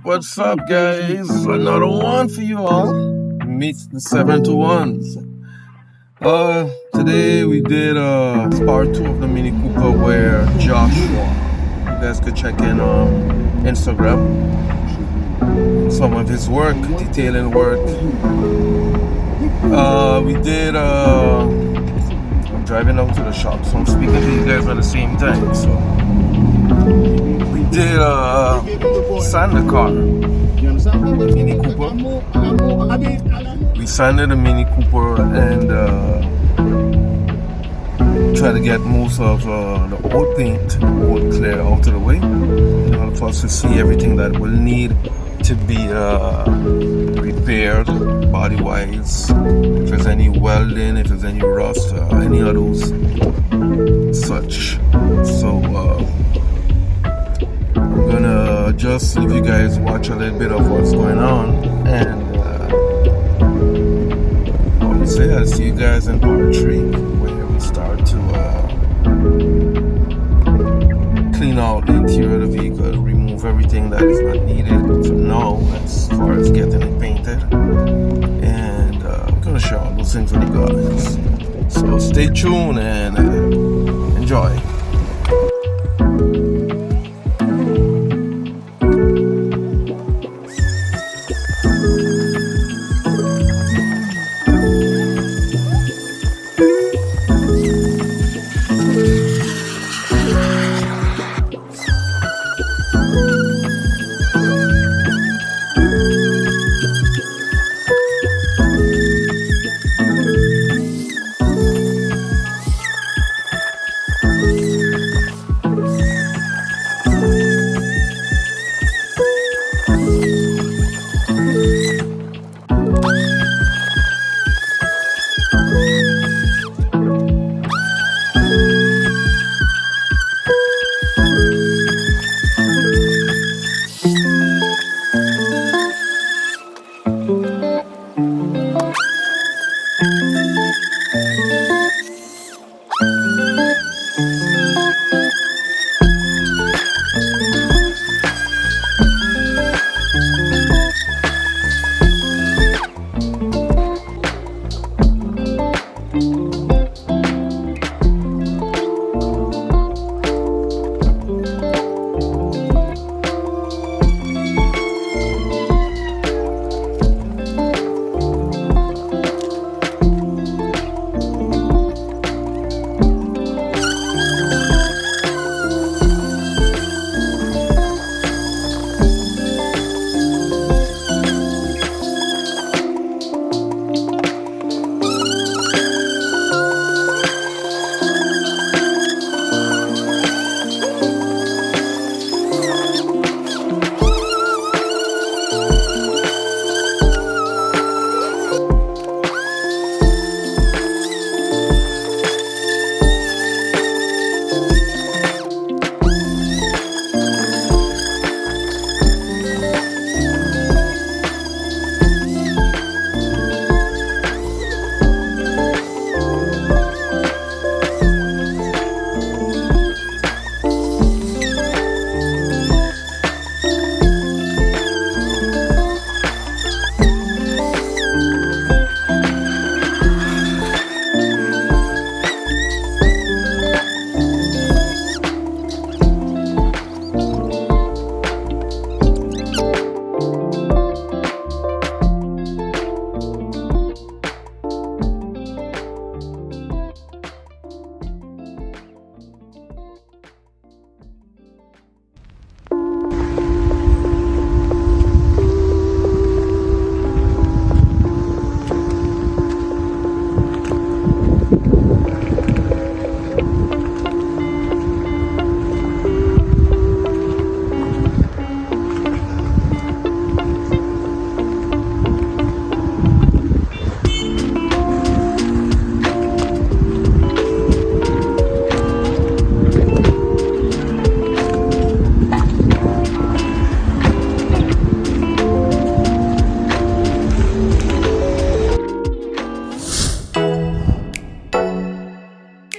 What's up, guys? Another one for you all. Meet the 7 to 1s. Today we did part 2 of the Mini Cooper where Joshua. You guys could check in on Instagram. Some of his work, detailing work. I'm driving out to the shop, so I'm speaking to you guys at the same time. So we did sand the car, the Mini Cooper. We sanded the Mini Cooper and try to get most of the old paint, old clear out of the way in order for us to see everything that will need to be repaired body-wise. If there's any welding, if there's any rust, any of those such. So I'm gonna just leave you guys watch a little bit of what's going on, and obviously I'll see you guys in part 3 where we start to clean out the interior of the vehicle, remove everything that is not needed for now as far as getting it painted, and I'm gonna share all those things with you guys. So stay tuned and enjoy.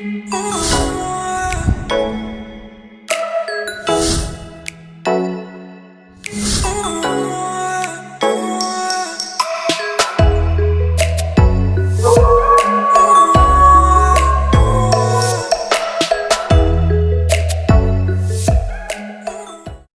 Ooh.